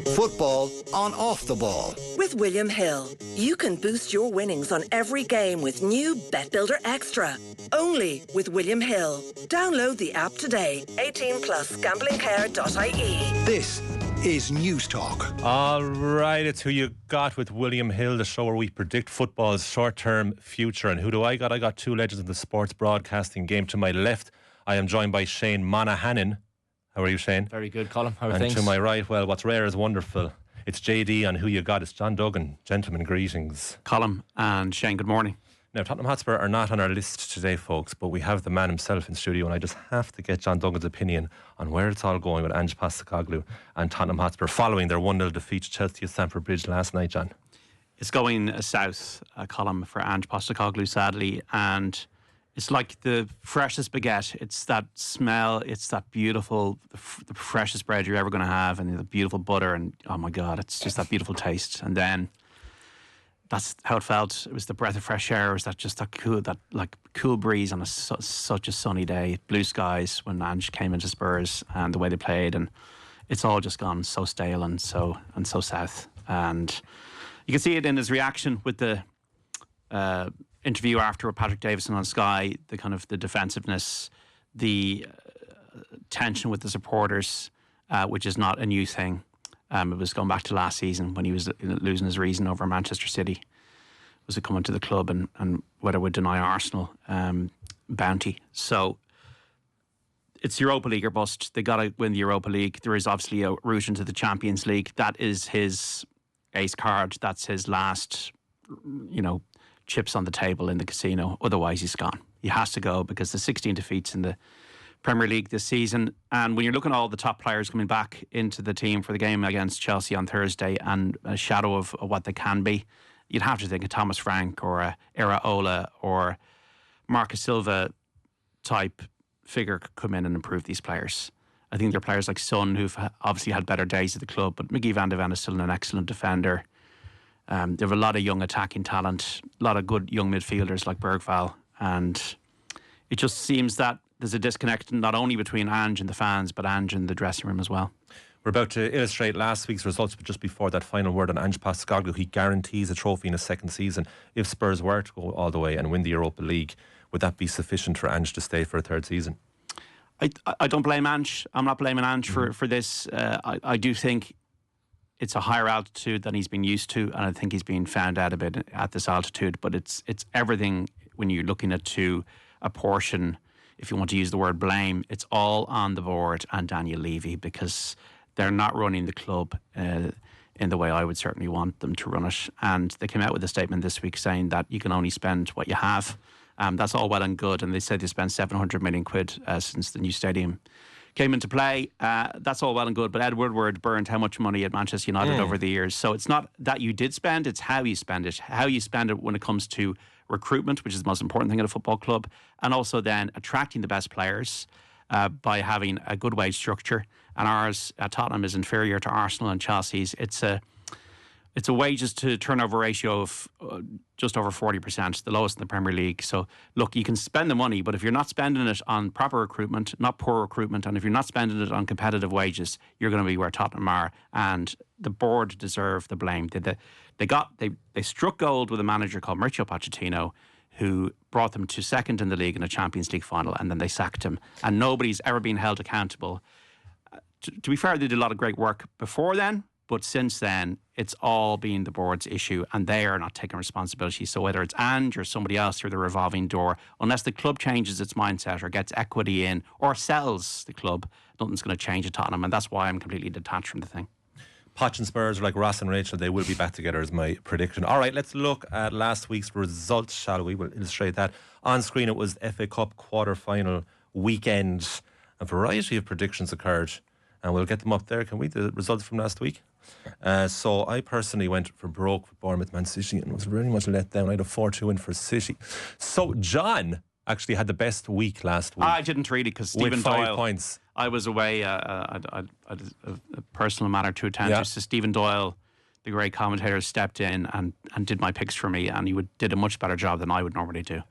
Football on Off the Ball. With William Hill, you can boost your winnings on every game with new Bet Builder Extra. Only with William Hill. Download the app today. 18 plus gamblingcare.ie. This is News Talk. All right, it's Who You Got with William Hill, the show where we predict football's short-term future. And who do I got? I got two legends of the sports broadcasting game. To my left, I am joined by Shane Monaghan. How are you, Shane? Very good, Colm. How are and things? To my right, well, what's rare is wonderful. It's JD on Who You Got. It's John Duggan. Gentlemen, greetings. Colm and Shane, good morning. Now, Tottenham Hotspur are not on our list today, folks, but we have the man himself in studio, and I just have to get John Duggan's opinion on where it's all going with Ange Postecoglou and Tottenham Hotspur following their 1-0 defeat to Chelsea at Stamford Bridge last night, John. It's going south, Colm, for Ange Postecoglou, sadly, and it's like the freshest baguette. It's that smell, it's that beautiful, the freshest bread you're ever going to have, and the beautiful butter, and oh my God, it's just that beautiful taste. And then that's how it felt. It was the breath of fresh air. It was that cool breeze on such a sunny day, blue skies when Ange came into Spurs, and the way they played, and it's all just gone so stale and so south. And you can see it in his reaction with the interview after with Patrick Davison on Sky. The kind of the defensiveness, the tension with the supporters, which is not a new thing. It was going back to last season when he was losing his reason over Manchester City. Was it coming to the club and whether it would deny Arsenal bounty? So it's Europa League or bust. They got to win the Europa League. There is obviously a route into the Champions League. That is his ace card. That's his last, chips on the table in the casino. Otherwise, he's gone. He has to go because the 16 defeats in the Premier League this season, and when you're looking at all the top players coming back into the team for the game against Chelsea on Thursday and a shadow of what they can be, you'd have to think a Thomas Frank or a Iraola or Marcus Silva type figure could come in and improve these players. I think there are players like Son who've obviously had better days at the club, but Mickey van de Ven is still an excellent defender. They have a lot of young attacking talent, a lot of good young midfielders like Bergvall, and it just seems that there's a disconnect not only between Ange and the fans, but Ange and the dressing room as well. We're about to illustrate last week's results, but just before that final word on Ange Postecoglou, he guarantees a trophy in his second season. If Spurs were to go all the way and win the Europa League, would that be sufficient for Ange to stay for a third season? I don't blame Ange. I'm not blaming Ange for this. I do think it's a higher altitude than he's been used to, and I think he's been found out a bit at this altitude. But it's everything when you're looking at to apportion, if you want to use the word blame, it's all on the board and Daniel Levy, because they're not running the club in the way I would certainly want them to run it. And they came out with a statement this week saying that you can only spend what you have. That's all well and good. And they said they spent 700 million quid since the new stadium came into play. That's all well and good. But Ed Woodward burned how much money at Manchester United over the years. So it's not that you did spend, it's how you spend it. How you spend it when it comes to recruitment, which is the most important thing at a football club, and also then attracting the best players by having a good wage structure. And ours at Tottenham is inferior to Arsenal and Chelsea's. It's a wages to turnover ratio of just over 40%, the lowest in the Premier League. So look, you can spend the money, but if you're not spending it on proper recruitment, not poor recruitment, and if you're not spending it on competitive wages, you're going to be where Tottenham are. And the board deserve the blame. They struck gold with a manager called Mauricio Pochettino, who brought them to second in the league in a Champions League final, and then they sacked him. And nobody's ever been held accountable. To be fair, they did a lot of great work before then, but since then, it's all been the board's issue, and they are not taking responsibility. So whether it's Ange or somebody else through the revolving door, unless the club changes its mindset or gets equity in or sells the club, nothing's going to change at Tottenham, and that's why I'm completely detached from the thing. Poch and Spurs are like Ross and Rachel. They will be back together is my prediction. All right, let's look at last week's results, shall we? We'll illustrate that. On screen, it was FA Cup quarter-final weekend. A variety of predictions occurred, and we'll get them up there. Can we? The results from last week? So I personally went for broke with Bournemouth Man City and was very much let down. I had a 4-2 win for City. So John actually had the best week last week. I didn't really, because Stephen with 5 Doyle. points. I was away. I had a personal matter to attend to. So Stephen Doyle, the great commentator, stepped in and did my picks for me, and he did a much better job than I would normally do.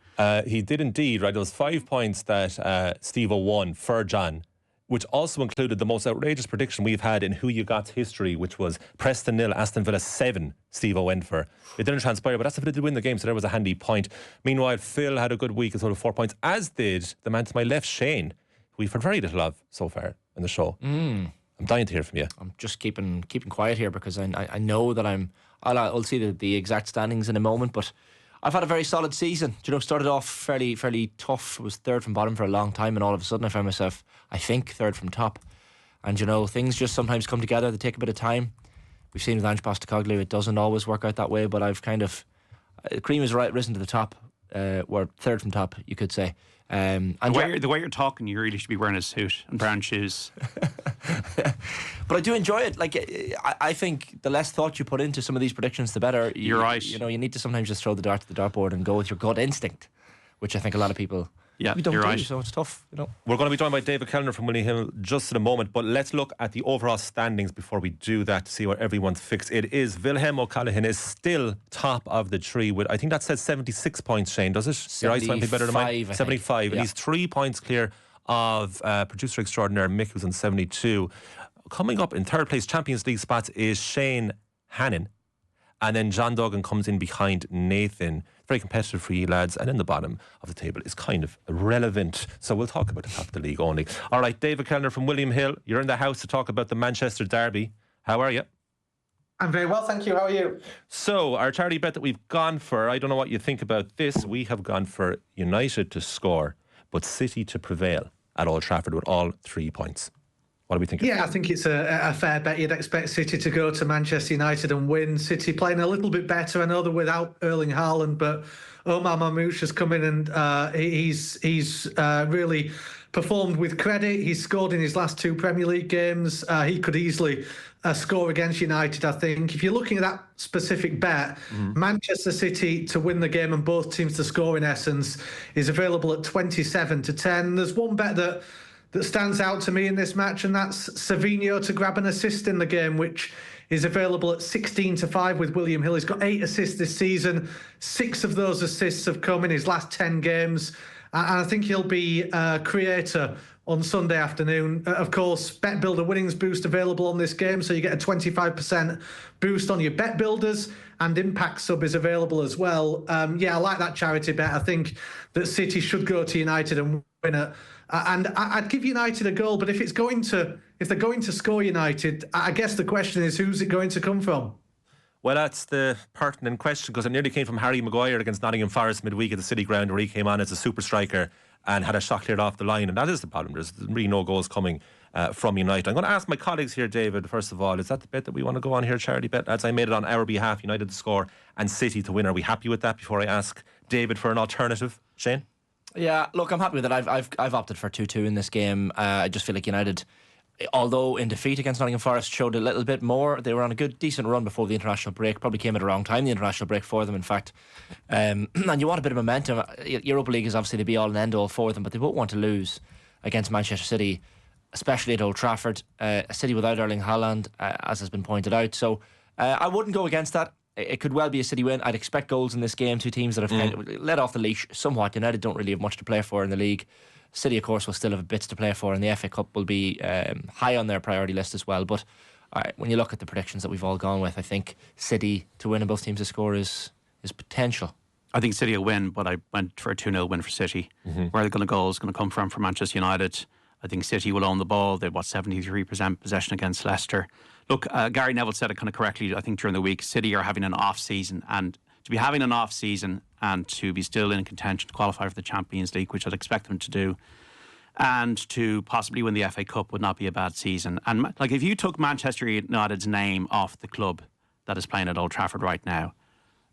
He did indeed, right? There was 5 points that Steve won for John. which also included the most outrageous prediction we've had in Who You Got's history, which was Preston 0, Aston Villa 7, Steve-O went for. It didn't transpire, but Aston Villa did win the game, so there was a handy point. Meanwhile, Phil had a good week as well, 4 points, as did the man to my left, Shane, who we've heard very little of so far in the show. I'm dying to hear from you. I'm just keeping quiet here because I know that I'll see the exact standings in a moment, but I've had a very solid season. You know, started off fairly tough. Was third from bottom for a long time, and all of a sudden I found myself, I think, third from top. And you know, things just sometimes come together. They take a bit of time. We've seen with Ange Postecoglou, it doesn't always work out that way. But I've kind of, the cream has risen to the top. We're third from top, you could say. And the way you're talking, you really should be wearing a suit and brown shoes. But I do enjoy it. Like, I think the less thought you put into some of these predictions, the better. You're right. You know, you need to sometimes just throw the dart to the dartboard and go with your gut instinct, which I think a lot of people don't you're do. right. So it's tough. You know. We're going to be joined by David Kellner from William Hill just in a moment, but let's look at the overall standings before we do that to see where everyone's fixed. It is Wilhelm O'Callaghan is still top of the tree with, I think that says 76 points, Shane, does it? Your eyes might be better than mine. 75. And he's 3 points clear of producer extraordinaire Mick, who's on 72. Coming up in third place, Champions League spots, is Shane Hannon. And then John Duggan comes in behind Nathan. Very competitive for you lads. And in the bottom of the table is kind of irrelevant. So we'll talk about the top of the league only. All right, David Kellner from William Hill. You're in the house to talk about the Manchester derby. How are you? I'm very well, thank you. How are you? So, our charity bet that we've gone for, I don't know what you think about this. We have gone for United to score, but City to prevail at Old Trafford with all 3 points. What do we think? Yeah, I think it's a fair bet. You'd expect City to go to Manchester United and win. City playing a little bit better. I know they're without Erling Haaland, but Omar Mamouche has come in and he's really performed with credit. He's scored in his last 2 Premier League games. He could easily score against United, I think. If you're looking at that specific bet, Manchester City to win the game and both teams to score, in essence, is available at 27-10. There's one bet that stands out to me in this match, and that's Savinho to grab an assist in the game, which is available at 16-5 with William Hill. He's got 8 assists this season. 6 of those assists have come in his last 10 games. And I think he'll be a creator on Sunday afternoon. Of course, Bet Builder winnings boost available on this game, so you get a 25% boost on your Bet Builders, and Impact Sub is available as well. Yeah, I like that charity bet. I think that City should go to United and win it. And I'd give United a goal, but if they're going to score United, I guess the question is, who's it going to come from? Well, that's the pertinent question, because it nearly came from Harry Maguire against Nottingham Forest midweek at the City Ground, where he came on as a super striker and had a shot cleared off the line, and that is the problem. There's really no goals coming from United. I'm going to ask my colleagues here, David, first of all, is that the bet that we want to go on here, charity bet? As I made it on our behalf, United to score and City to win. Are we happy with that before I ask David for an alternative? Shane? Yeah, look, I'm happy with it. I've opted for 2-2 in this game. I just feel like United, although in defeat against Nottingham Forest, showed a little bit more. They were on a decent run before the international break. Probably came at the wrong time, the international break for them, in fact. And you want a bit of momentum. Europa League is obviously the be-all and end-all for them, but they won't want to lose against Manchester City, especially at Old Trafford. A City without Erling Haaland, as has been pointed out. So I wouldn't go against that. It could well be a City win. I'd expect goals in this game. 2 teams that have kind of let off the leash somewhat. United don't really have much to play for in the league. City, of course, will still have bits to play for, and the FA Cup will be high on their priority list as well. But when you look at the predictions that we've all gone with, I think City to win and both teams to score is potential. I think City will win, but I went for a 2-0 win for City. Where the goal is going to come from for Manchester United. I think City will own the ball. They've got 73% possession against Leicester. Look, Gary Neville said it kind of correctly, I think, during the week. City are having an off-season, and to be having an off-season and to be still in contention to qualify for the Champions League, which I'd expect them to do, and to possibly win the FA Cup would not be a bad season. And like, if you took Manchester United's name off the club that is playing at Old Trafford right now,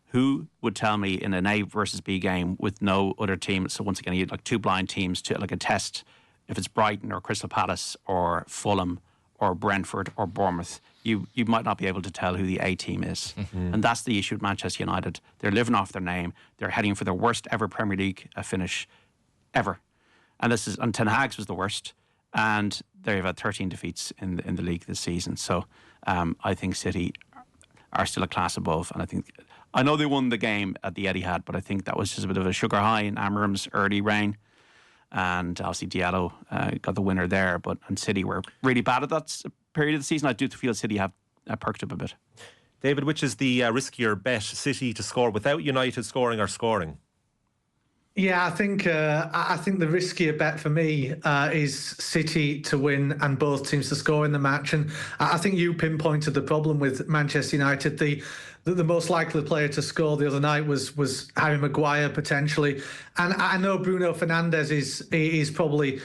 who would tell me in an A versus B game with no other team, so once again, you like 2 blind teams to like a test, if it's Brighton or Crystal Palace or Fulham or Brentford or Bournemouth, you might not be able to tell who the A team is. And that's the issue with Manchester United. They're living off their name. They're heading for their worst ever Premier League finish ever. And Ten Hag's was the worst. And they've had 13 defeats in the league this season. So I think City are still a class above. And I know they won the game at the Etihad, but I think that was just a bit of a sugar high in Amarim's early reign. and obviously Diallo got the winner there. And City were really bad at that period of the season. I do feel City have perked up a bit. David, which is the riskier bet, City to score without United scoring or scoring? Yeah, I think the riskier bet for me is City to win and both teams to score in the match. And I think you pinpointed the problem with Manchester United. The most likely player to score the other night was Harry Maguire potentially, and I know Bruno Fernandes is probably.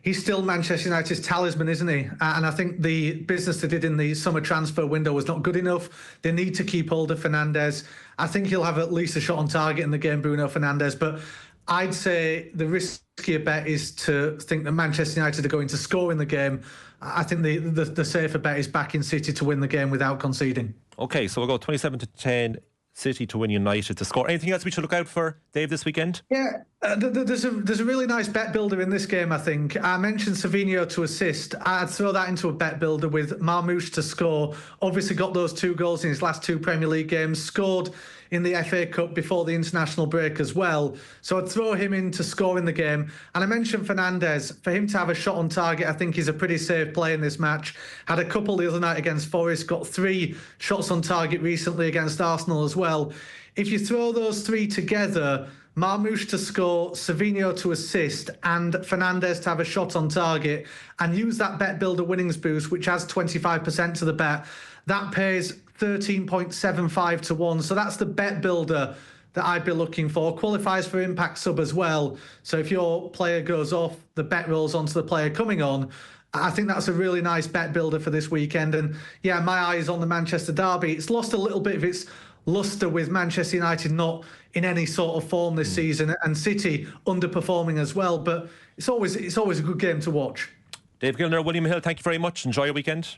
He's still Manchester United's talisman, isn't he? And I think the business they did in the summer transfer window was not good enough. They need to keep hold of Fernandes. I think he'll have at least a shot on target in the game, Bruno Fernandes. But I'd say the riskier bet is to think that Manchester United are going to score in the game. I think the safer bet is backing City to win the game without conceding. Okay, so we'll go 27-10, City to win, United to score. Anything else we should look out for, Dave, this weekend? Yeah, there's a really nice bet builder in this game, I think. I mentioned Savinho to assist. I'd throw that into a bet builder with Marmoush to score. Obviously got those 2 goals in his last 2 Premier League games. Scored in the FA Cup before the international break as well. So I'd throw him in to score in the game. And I mentioned Fernandes. For him to have a shot on target, I think he's a pretty safe play in this match. Had a couple the other night against Forest, got 3 shots on target recently against Arsenal as well. If you throw those 3 together, Marmoush to score, Savinho to assist, and Fernandes to have a shot on target, and use that bet builder winnings boost, which has 25% to the bet, that pays 13.75 to 1. So that's the bet builder that I'd be looking for. Qualifies for impact sub as well. So if your player goes off, the bet rolls onto the player coming on. I think that's a really nice bet builder for this weekend. And yeah, my eye is on the Manchester derby. It's lost a little bit of its luster with Manchester United not in any sort of form this season, and City underperforming as well. But it's always a good game to watch. Dave Gilner, William Hill, thank you very much. Enjoy your weekend.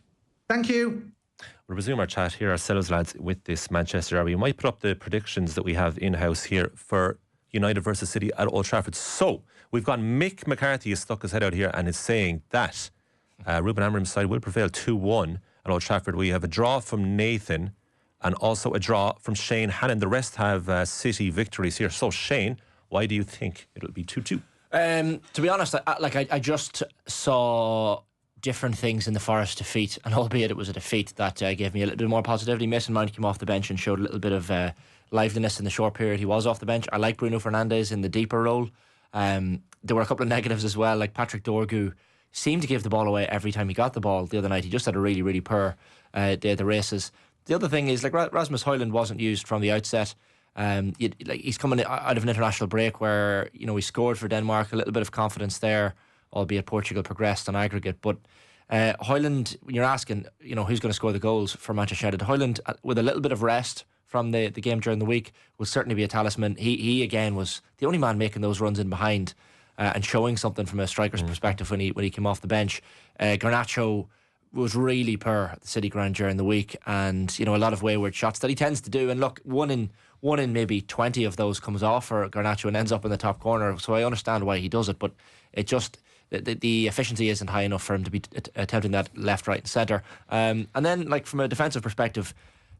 Thank you. We'll resume our chat here ourselves, lads, with this Manchester derby. We might put up the predictions that we have in-house here for United versus City at Old Trafford. So, we've got Mick McCarthy has stuck his head out here and is saying that Ruben Amorim's side will prevail 2-1 at Old Trafford. We have a draw from Nathan and also a draw from Shane Hannon. The rest have City victories here. So, Shane, why do you think it'll be 2-2? To be honest, I just saw different things in the Forest defeat, and albeit it was a defeat that gave me a little bit more positivity. Mason Mount came off the bench and showed a little bit of liveliness in the short period he was off the bench. I like Bruno Fernandes in the deeper role. There were a couple of negatives as well, like Patrick Dorgu seemed to give the ball away every time he got the ball the other night. He just had a really, really poor day of the races. The other thing is, like, Rasmus Højlund wasn't used from the outset. He's coming out of an international break where, you know, he scored for Denmark, a little bit of confidence there, albeit Portugal progressed on aggregate. But Højlund, when you're asking, you know, who's going to score the goals for Manchester United, Højlund, with a little bit of rest from the game during the week, will certainly be a talisman. He again was the only man making those runs in behind and showing something from a striker's perspective when he came off the bench. Garnacho was really poor at the City ground during the week, and, you know, a lot of wayward shots that he tends to do. And look, one in maybe 20 of those comes off for Garnacho and ends up in the top corner. So I understand why he does it, but it just the efficiency isn't high enough for him to be attempting that left, right, and centre. And then, like, from a defensive perspective,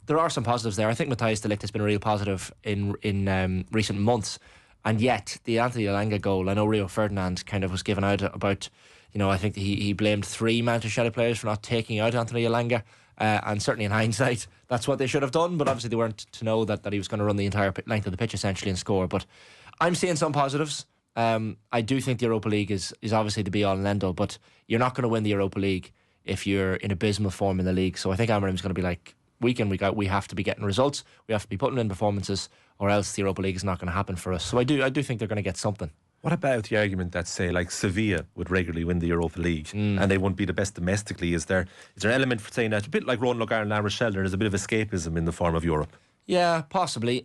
there are some positives there. I think Matthijs de Ligt has been a real positive in recent months, and yet the Anthony Elanga goal, I know Rio Ferdinand kind of was given out about, you know, I think he blamed 3 Manchester United players for not taking out Anthony Elanga, and certainly in hindsight that's what they should have done, but obviously they weren't to know that he was going to run the entire length of the pitch essentially and score. But I'm seeing some positives. I do think the Europa League is obviously the be-all and end-all, but you're not going to win the Europa League if you're in abysmal form in the league. So I think Amorim's going to be like, week in, week out, we have to be getting results, we have to be putting in performances, or else the Europa League is not going to happen for us. So I do think they're going to get something. What about the argument that, say, like Sevilla would regularly win the Europa League and they wouldn't be the best domestically? Is there an element for saying that? A bit like Ronan Logar and La Rochelle, there's a bit of escapism in the form of Europe. Yeah, possibly.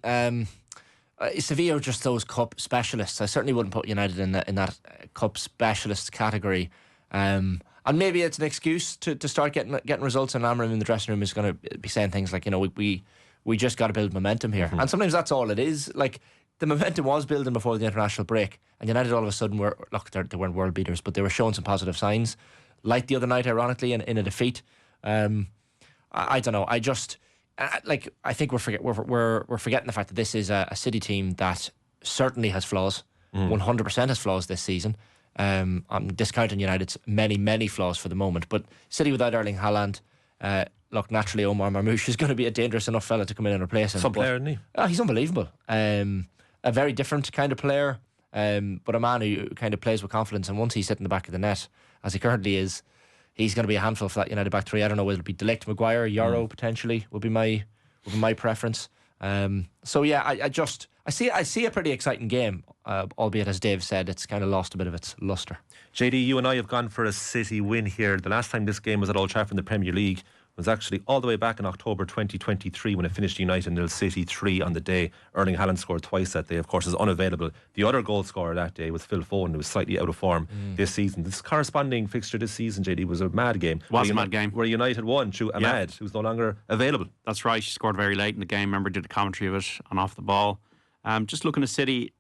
Sevilla are just those cup specialists. I certainly wouldn't put United in that cup specialist category. And maybe it's an excuse to start getting results, and Amorim in the dressing room is going to be saying things like, you know, we just got to build momentum here. And sometimes that's all it is. Like, the momentum was building before the international break, and United all of a sudden they weren't world beaters, but they were showing some positive signs, like the other night, ironically, in a defeat. I don't know. I just I think we're forgetting the fact that this is a City team that certainly has flaws, 100% has flaws this season. I'm discounting United's many flaws for the moment, but City without Erling Haaland, look, naturally Omar Marmoush is going to be a dangerous enough fella to come in and replace him. Some player, isn't he? He's unbelievable. A very different kind of player, but a man who kind of plays with confidence, and once he's sitting in the back of the net, as he currently is, he's going to be a handful for that United back three. I don't know whether it'll be De Ligt, Maguire, Yoro potentially would be my preference. So yeah, I see a pretty exciting game, albeit as Dave said, it's kind of lost a bit of its lustre. JD, you and I have gone for a City win here. The last time this game was at Old Trafford in the Premier League was actually all the way back in October 2023 when it finished United 0 City 3 on the day. Erling Haaland scored twice that day, of course, is unavailable. The other goal scorer that day was Phil Foden, who was slightly out of form this season. This corresponding fixture this season, JD, was a mad game. It was a mad game. Where United won through Ahmad, who's no longer available. That's right, she scored very late in the game. Remember, did a commentary of it on Off the Ball. Just looking at City,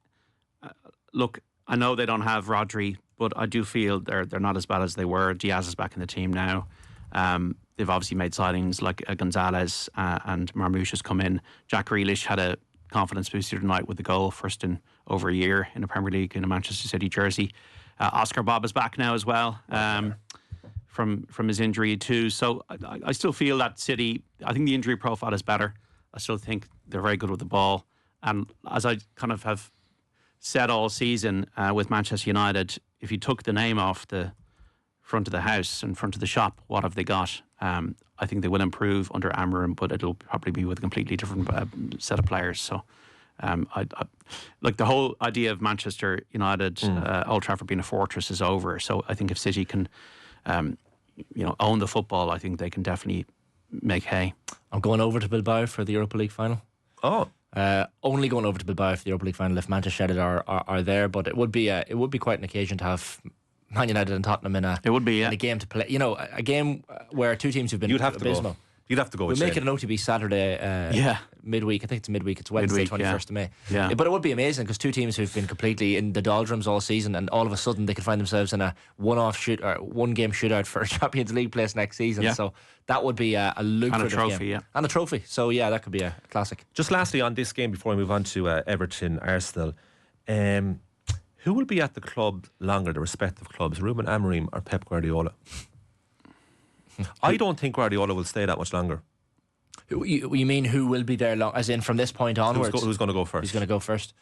look, I know they don't have Rodri, but I do feel they're not as bad as they were. Diaz is back in the team now. They've obviously made signings like Gonzalez and Marmoush has come in. Jack Grealish had a confidence booster tonight with the goal, first in over a year in the Premier League in a Manchester City jersey. Oscar Bob is back now as well from his injury too. So I still feel that City, I think the injury profile is better. I still think they're very good with the ball. And as I kind of have said all season with Manchester United, if you took the name off the front of the house and front of the shop, what have they got? I think they will improve under Amorim, but it'll probably be with a completely different set of players. So I like the whole idea of Manchester United, Old Trafford being a fortress is over. So I think if City can own the football, I think they can definitely make hay. I'm going over to Bilbao for the Europa League final. Oh, only going over to Bilbao for the Europa League final if Manchester United are there, but it would be quite an occasion to have Man United and Tottenham in a game to play. You know, a game where two teams have been abysmal. You'd have to go. We'll make it an OTB Saturday midweek. I think it's midweek. It's Wednesday, 21st of May. Yeah. But it would be amazing because two teams who've been completely in the doldrums all season, and all of a sudden they could find themselves in a one game shootout for a Champions League place next season. Yeah. So that would be a lucrative and a trophy, game. And a trophy. So yeah, that could be a classic. Just lastly on this game before we move on to Everton, Arsenal, who will be at the club longer, the respective clubs, Ruben Amorim or Pep Guardiola? I don't think Guardiola will stay that much longer. You mean who will be there long, as in from this point onwards? Who's going to go first? Who's going to go first?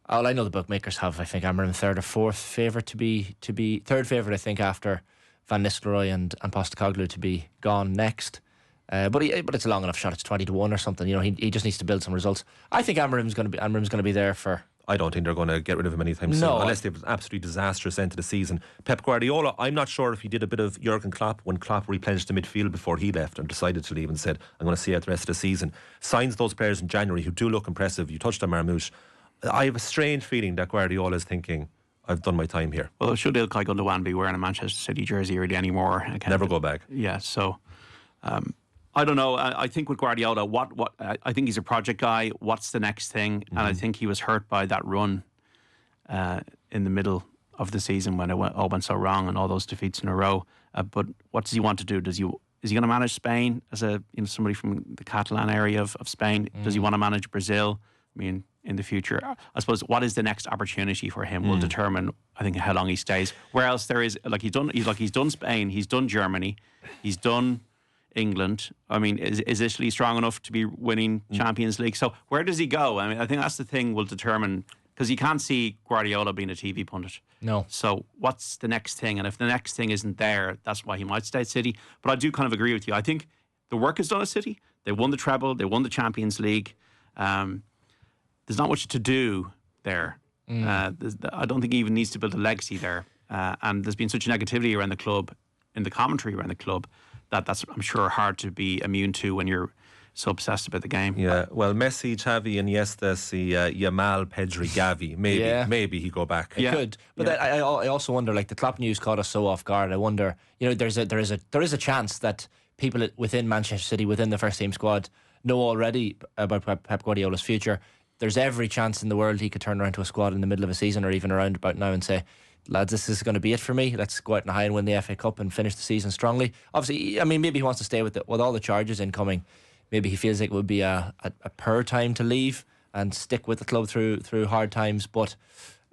Well, I know the bookmakers have, I think, Amorim third or fourth favourite to be third favourite, I think, after Van Nistelrooy and Postecoglou to be gone next. But it's a long enough shot. It's 20-1 or something. You know, he just needs to build some results. I think Amorim's going to be there for. I don't think they're going to get rid of him anytime soon, unless they have an absolutely disastrous end to the season. Pep Guardiola, I'm not sure if he did a bit of Jurgen Klopp when Klopp replenished the midfield before he left and decided to leave and said, I'm going to see out the rest of the season. Signs those players in January who do look impressive. You touched on Marmoush. I have a strange feeling that Guardiola is thinking, I've done my time here. Well, should Ilkay Gundogan be wearing a Manchester City jersey really anymore? Never go back. Yeah, so I don't know. I think with Guardiola, I think he's a project guy. What's the next thing? And I think he was hurt by that run in the middle of the season when it all went so wrong and all those defeats in a row. But what does he want to do? Is he going to manage Spain as somebody from the Catalan area of Spain? Does he want to manage Brazil? I mean, in the future, I suppose what is the next opportunity for him will determine, I think, how long he stays. Where else there is he's done Spain, he's done Germany, he's done England. I mean, is Italy strong enough to be winning Champions League? So where does he go? I mean, I think that's the thing will determine, because you can't see Guardiola being a TV pundit. No. So what's the next thing? And if the next thing isn't there, that's why he might stay at City. But I do kind of agree with you. I think the work is done at City. They won the treble. They won the Champions League. There's not much to do there. I don't think he even needs to build a legacy there. And there's been such negativity around the club, in the commentary around the club, that's, I'm sure, hard to be immune to when you're so obsessed about the game. Yeah, well, Messi, Xavi, Iniesta, Yamal, Pedri, Gavi. Maybe he go back. He could, but I also wonder, like the Klopp news caught us so off guard. I wonder, you know, there is a chance that people within Manchester City, within the first team squad, know already about Pep Guardiola's future. There's every chance in the world he could turn around to a squad in the middle of a season or even around about now and say, lads, this is going to be it for me. Let's go out and high and win the FA Cup and finish the season strongly. Obviously, I mean, maybe he wants to stay with all the charges incoming. Maybe he feels like it would be a poor time to leave and stick with the club through hard times. But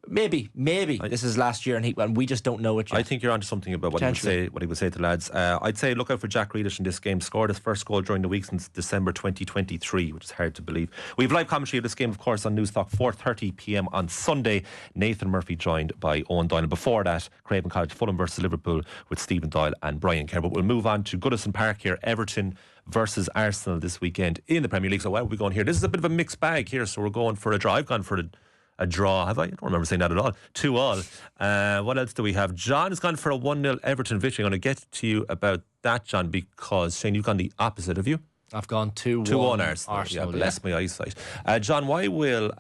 Maybe this is last year, and we just don't know it yet. I think you're onto something about what he would say to lads. I'd say look out for Jack Grealish in this game. Scored his first goal during the week since December 2023, which is hard to believe. We have live commentary of this game, of course, on Newstalk 4:30 p.m. on Sunday. Nathan Murphy joined by Owen Doyle. And before that, Craven Cottage, Fulham versus Liverpool with Stephen Doyle and Brian Kerr. But we'll move on to Goodison Park here. Everton versus Arsenal this weekend in the Premier League. So where are we going here? This is a bit of a mixed bag here. So we're going for a draw. I've gone for a draw, have I? I don't remember saying that at all. 2-2. What else do we have? John has gone for a 1-0 Everton victory. I'm going to get to you about that, John, because Shane, you've gone the opposite, have you? I've gone 2-1 Arsenal. Yeah, bless my eyesight. John, why will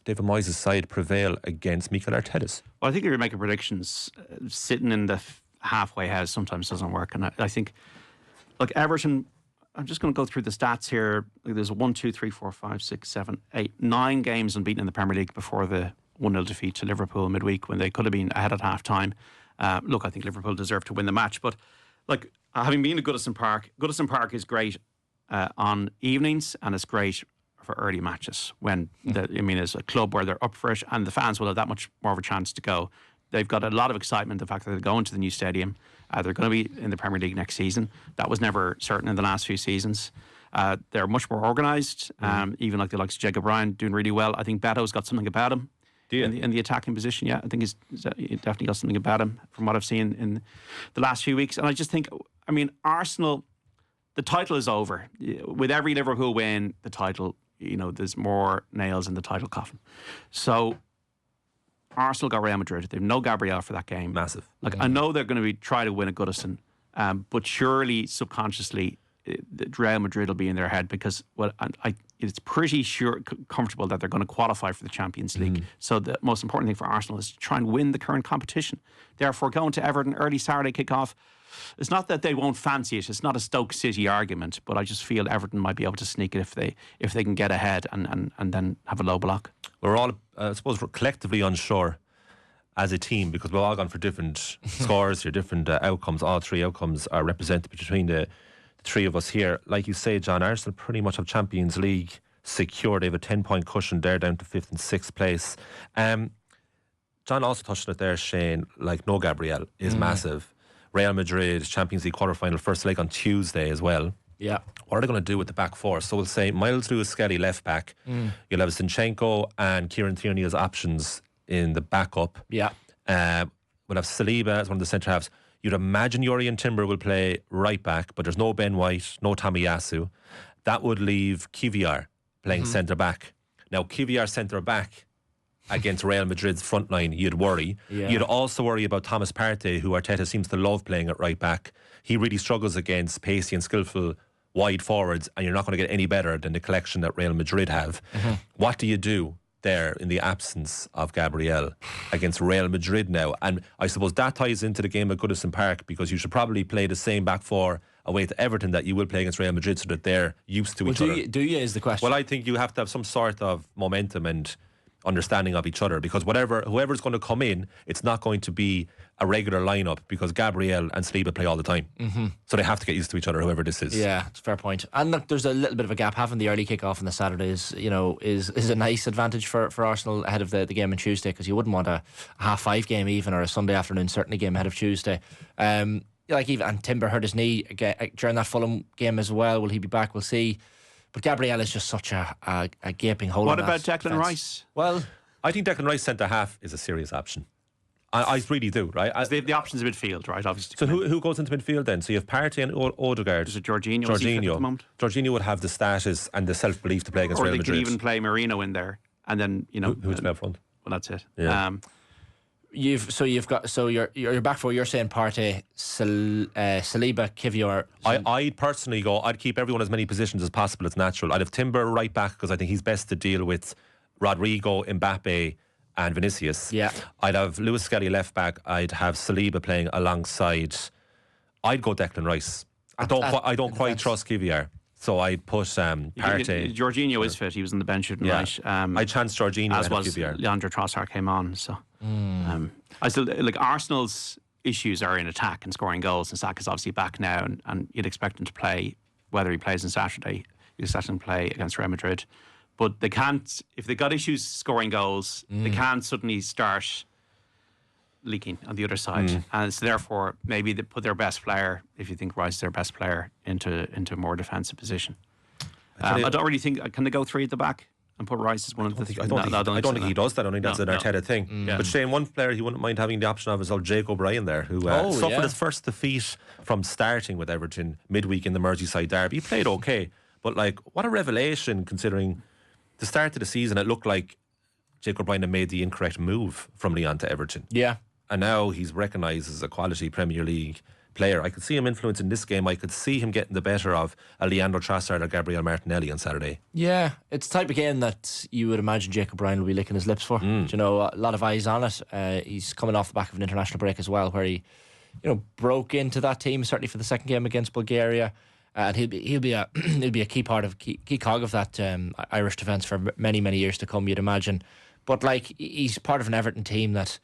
David Moyes' side prevail against Mikel Arteta's? Well, I think if you're making predictions, sitting in the halfway house sometimes doesn't work. And I think, look, Everton, I'm just going to go through the stats here. There's 1, 2, 3, 4, 5, 6, 7, 8, 9 games unbeaten in the Premier League before the 1-0 defeat to Liverpool midweek when they could have been ahead at half time. Look, I think Liverpool deserved to win the match. But like, having been to Goodison Park is great on evenings, and it's great for early matches when it's a club where they're up for it and the fans will have that much more of a chance to go. They've got a lot of excitement, the fact that they're going to the new stadium. They're going to be in the Premier League next season. That was never certain in the last few seasons. They're much more organised, even like the likes of Jacob Ryan doing really well. I think Beto's got something about him in the attacking position. Yeah, I think he's definitely got something about him from what I've seen in the last few weeks. And I just think, Arsenal, the title is over. With every Liverpool win, the title, there's more nails in the title coffin. So Arsenal got Real Madrid. They've no Gabriel for that game. Massive. I know they're going to try to win at Goodison, but surely subconsciously Real Madrid will be in their head because it's pretty comfortable that they're going to qualify for the Champions League. So the most important thing for Arsenal is to try and win the current competition. Therefore, going to Everton early Saturday kickoff, it's not that they won't fancy it. It's not a Stoke City argument, but I just feel Everton might be able to sneak it if they can get ahead and then have a low block. We're all, I suppose, we're collectively unsure as a team because we've all gone for different scores or different outcomes. All three outcomes are represented between the three of us here. Like you say, John, Arsenal pretty much have Champions League secure. They have a 10-point cushion. They're down to 5th and 6th place. John also touched on it there, Shane. Like, no Gabriel is massive. Real Madrid, Champions League quarter-final, first leg on Tuesday as well. Yeah. What are they going to do with the back four? So we'll say Miles Lewis-Skelly left back. You'll have Zinchenko and Kieran Tierney as options in the backup. Yeah. We'll have Saliba as one of the centre halves. You'd imagine Yuri and Timber will play right back, but there's no Ben White, no Tomiyasu. That would leave Kivior playing centre back. Now, Kivior centre back against Real Madrid's front line, you'd worry. Yeah. You'd also worry about Thomas Partey, who Arteta seems to love playing at right back. He really struggles against pacey and skillful wide forwards, and you're not going to get any better than the collection that Real Madrid have. What do you do there in the absence of Gabriel against Real Madrid now? And I suppose that ties into the game at Goodison Park, because you should probably play the same back four away to Everton that you will play against Real Madrid, so that they're used to each other. Do you is the question. Well, I think you have to have some sort of momentum and understanding of each other, because whoever's going to come in, it's not going to be a regular lineup, because Gabriel and Saliba play all the time. So they have to get used to each other, whoever this is. Yeah, it's a fair point. And look, there's a little bit of a gap. Having the early kick-off on the Saturdays, is a nice advantage for Arsenal ahead of the game on Tuesday, because you wouldn't want a 5:30 game even, or a Sunday afternoon certainly game ahead of Tuesday. And Timber hurt his knee during that Fulham game as well. Will he be back? We'll see. But Gabriel is just such a gaping hole. What about Declan Rice? Well, I think Declan Rice centre half is a serious option. I really do, right? The options of midfield, right? Obviously. So who goes into midfield then? So you have Partey and Odegaard. Is it Jorginho? At the moment? Jorginho would have the status and the self-belief to play against Real Madrid. Or they could even play Marino in there, and then who's play up front. Well, that's it. Yeah. You're back four. You're saying Partey, Saliba, Kivior. I'd personally I'd keep everyone as many positions as possible. It's natural. I'd have Timber right back, because I think he's best to deal with Rodrigo, Mbappe and Vinicius. Yeah. I'd have Lewis Skelly left back. I'd have Saliba playing alongside. I'd go Declan Rice. I don't quite trust Kivior, so I put Partey. Jorginho is fit. He was on the bench tonight. I chanced Jorginho as was Kivior. Leandro Trossard came on. So I still like Arsenal's issues are in attack and scoring goals, and Saka's obviously back now, and you'd expect him to play. Whether he plays on Saturday, you'd expect him to play against Real Madrid. But they can't, if they got issues scoring goals, they can't suddenly start leaking on the other side. And so therefore, maybe they put their best player, if you think Rice is their best player, into a more defensive position. I don't really think, can they go 3 at the back and put Rice as one of the I don't think he does that. I think that's an Arteta thing. But Shane, one player he wouldn't mind having the option of is old Jake O'Brien there, who suffered his first defeat from starting with Everton midweek in the Merseyside derby. He played okay, but like, what a revelation considering the start of the season it looked like Jake O'Brien had made the incorrect move from Lyon to Everton. Yeah. And now he's recognised as a quality Premier League player. I could see him influencing this game. I could see him getting the better of a Leandro Trossard or Gabriel Martinelli on Saturday. Yeah, it's the type of game that you would imagine Jake O'Brien will be licking his lips for. You know, a lot of eyes on it. He's coming off the back of an international break as well, where he, broke into that team certainly for the second game against Bulgaria. And he'll be a key cog of that Irish defence for many years to come, you'd imagine. But like, he's part of an Everton team that,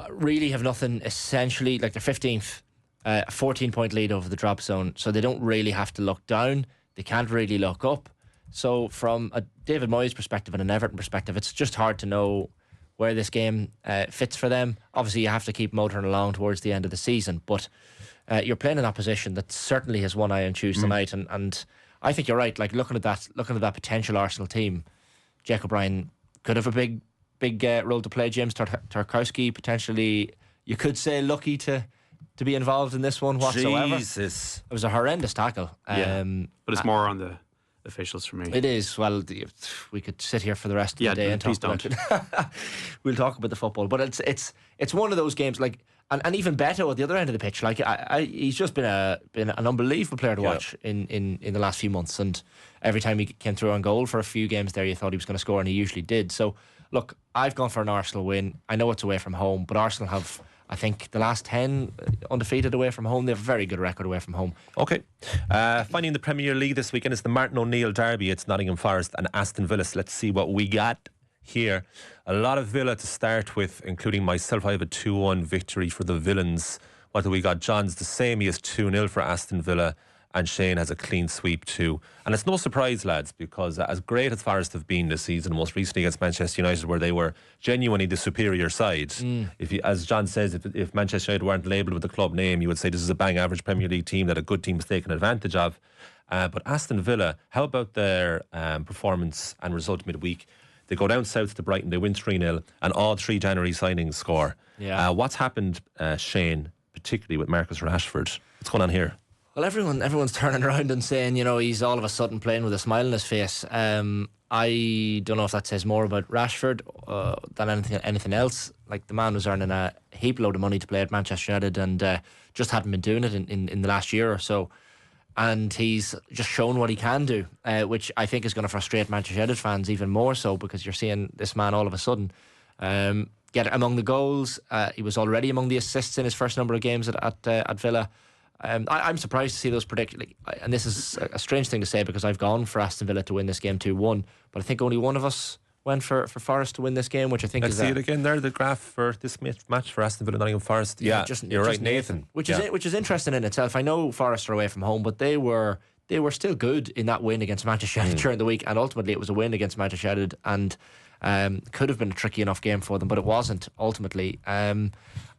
really have nothing essentially. Like, they're 15th, a 14-point lead over the drop zone, so they don't really have to look down. They can't really look up. So from a David Moyes perspective and an Everton perspective, it's just hard to know where this game fits for them. Obviously, you have to keep motoring along towards the end of the season, but you're playing in that position that certainly has one eye on Tuesday night, and I think you're right. Like, looking at that potential Arsenal team, Jake O'Brien could have a big role to play. James Tarkowski potentially, you could say, lucky to be involved in this one whatsoever. Jesus, it was a horrendous tackle. But it's more on the officials for me. It is. Well, we could sit here for the rest of the day and talk about it. We'll talk about the football, but it's one of those games, like, and even Beto at the other end of the pitch, like, he's just been an unbelievable player to watch in the last few months, and every time he came through on goal for a few games there, you thought he was going to score, and he usually did. So look, I've gone for an Arsenal win. I know it's away from home, but Arsenal have, I think, the last 10 undefeated away from home. They have a very good record away from home. Okay. Finally, in the Premier League this weekend, it's the Martin O'Neill derby. It's Nottingham Forest and Aston Villa. So let's see what we got here. A lot of Villa to start with, including myself. I have a 2-1 victory for the Villains. What do we got? John's the same. He has 2-0 for Aston Villa. And Shane has a clean sweep too. And it's no surprise, lads, because as great as Forest have been this season, most recently against Manchester United, where they were genuinely the superior side. As John says, if Manchester United weren't labelled with the club name, you would say this is a bang average Premier League team that a good team is taking advantage of. But Aston Villa, how about their performance and result midweek? They go down south to Brighton, they win 3-0, and all 3 January signings score. Yeah. What's happened, Shane, particularly with Marcus Rashford? What's going on here? Well, everyone's turning around and saying, he's all of a sudden playing with a smile on his face. I don't know if that says more about Rashford than anything else. Like, the man was earning a heap load of money to play at Manchester United and just hadn't been doing it in the last year or so. And he's just shown what he can do, which I think is going to frustrate Manchester United fans even more so, because you're seeing this man all of a sudden get among the goals. He was already among the assists in his first number of games at Villa. I'm surprised to see those predictions, and this is a strange thing to say because I've gone for Aston Villa to win this game 2-1, but I think only one of us went for Forest to win this game, which I think Let's see it again there, the graph for this match for Aston Villa Nottingham Forest. Yeah, you're right, Nathan. Which is interesting in itself. I know Forest are away from home, but they were still good in that win against Manchester United during the week, and ultimately it was a win against Manchester United, and could have been a tricky enough game for them, but it wasn't ultimately.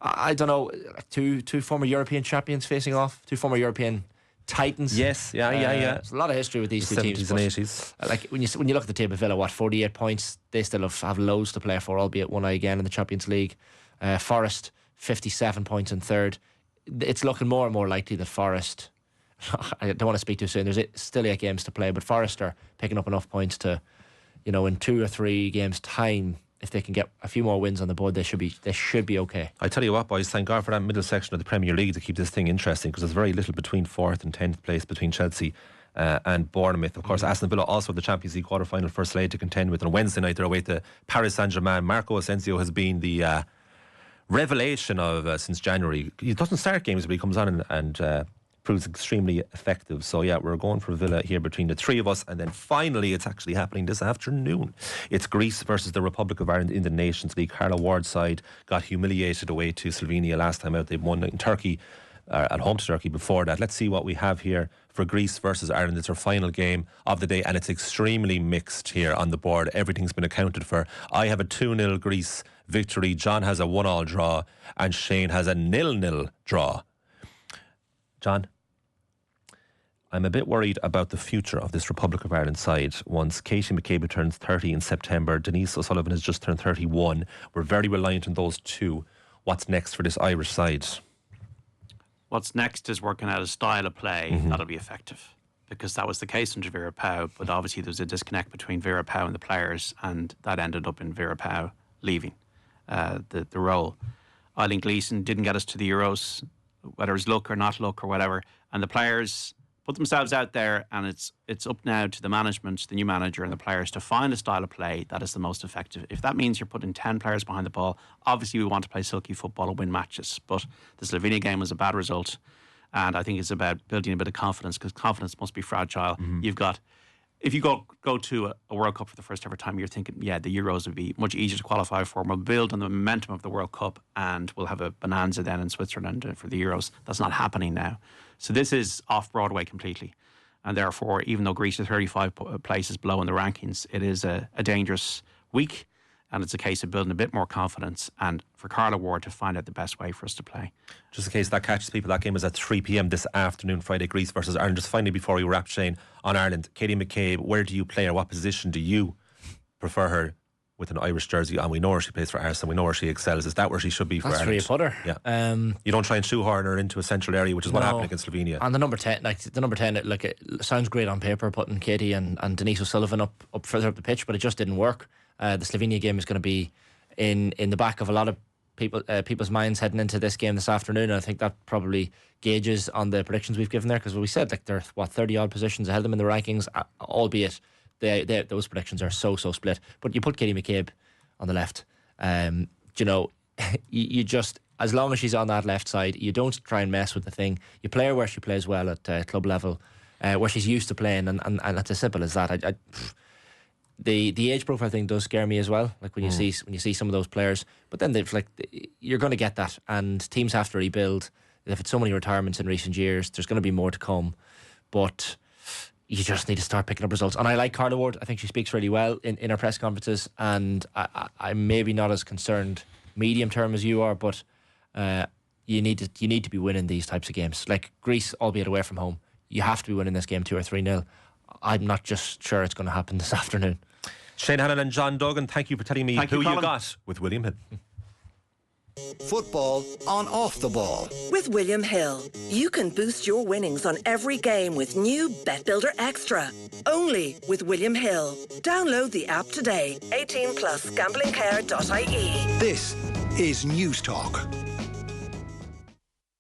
I don't know, two former European champions facing off, 2 former European titans. Yes, yeah. There's a lot of history with these two teams. 70s and 80s. Like, when you look at the table of Villa, 48 points, they still have loads to play for, albeit one eye again in the Champions League. Forest 57 points in third. It's looking more and more likely that Forest, I don't want to speak too soon, there's still 8 games to play, but Forest are picking up enough points to, in 2 or 3 games time, if they can get a few more wins on the board, they should be okay. I tell you what, boys, thank God for that middle section of the Premier League to keep this thing interesting, because there's very little between 4th and 10th place between Chelsea and Bournemouth. Of course, Aston Villa also the Champions League quarter-final first leg to contend with. On Wednesday night, they're away to Paris Saint-Germain. Marco Asensio has been the revelation of since January. He doesn't start games, but he comes on and proves extremely effective. So yeah, we're going for Villa here between the 3 of us, and then finally it's actually happening this afternoon. It's Greece versus the Republic of Ireland in the Nations League. Carla Ward's side got humiliated away to Slovenia last time out. They won in Turkey at home to Turkey before that. Let's see what we have here for Greece versus Ireland. It's our final game of the day, and it's extremely mixed here on the board. Everything's been accounted for. I have a 2-0 Greece victory. John has a 1-1 draw, and Shane has a 0-0 draw. John, I'm a bit worried about the future of this Republic of Ireland side. Once Katie McCabe turns 30 in September, Denise O'Sullivan has just turned 31. We're very reliant on those two. What's next for this Irish side? What's next is working out a style of play that'll be effective, because that was the case under Vera Pauw, but obviously there was a disconnect between Vera Pauw and the players, and that ended up in Vera Pauw leaving the role. Eileen Gleeson didn't get us to the Euros, whether it's luck or not luck or whatever, and the players put themselves out there, and it's up now to the management, the new manager and the players to find a style of play that is the most effective. If that means you're putting 10 players behind the ball, obviously we want to play silky football and win matches, but the Slovenia game was a bad result, and I think it's about building a bit of confidence, because confidence must be fragile. You've got, if you go to a World Cup for the first ever time, you're thinking, yeah, the Euros would be much easier to qualify for. We'll build on the momentum of the World Cup, and we'll have a bonanza then in Switzerland for the Euros. That's not happening now. So this is off Broadway completely. And therefore, even though Greece is 35 places below in the rankings, it is a dangerous week. And it's a case of building a bit more confidence, and for Carla Ward to find out the best way for us to play. Just in case that catches people, that game is at 3 p.m. this afternoon, Friday, Greece versus Ireland. Just finally, before we wrap, Shane, on Ireland, Katie McCabe, where do you play her? What position do you prefer her with an Irish jersey? And we know where she plays for Arsenal, we know where she excels. Is that where she should be for That's Ireland? That's where you put her. Yeah. You don't try and shoehorn her into a central area, which is what happened against Slovenia. And the number 10, it sounds great on paper, putting Katie and Denise O'Sullivan up further up the pitch, but it just didn't work. The Slovenia game is going to be in the back of a lot of people's minds heading into this game this afternoon, and I think that probably gauges on the predictions we've given there, because we said they're 30 odd positions ahead of them in the rankings, albeit those predictions are so split. But you put Katie McCabe on the left, you just, as long as she's on that left side, you don't try and mess with the thing. You play her where she plays well at club level, where she's used to playing, and it's as simple as that. The age profile thing does scare me as well. Like when you see some of those players, but then you're going to get that, and teams have to rebuild. They've had so many retirements in recent years. There's going to be more to come, but you just need to start picking up results. And I like Carla Ward. I think she speaks really well in her press conferences, and I'm maybe not as concerned medium term as you are, but you need to be winning these types of games. Like Greece, albeit away from home, you have to be winning this game 2 or 3-0. I'm not just sure it's going to happen this afternoon. Shane Hannon and John Duggan, thank you for telling me who you got with William Hill. Football on Off the Ball. With William Hill, you can boost your winnings on every game with new Bet Builder Extra. Only with William Hill. Download the app today. 18+, gamblingcare.ie. This is News Talk.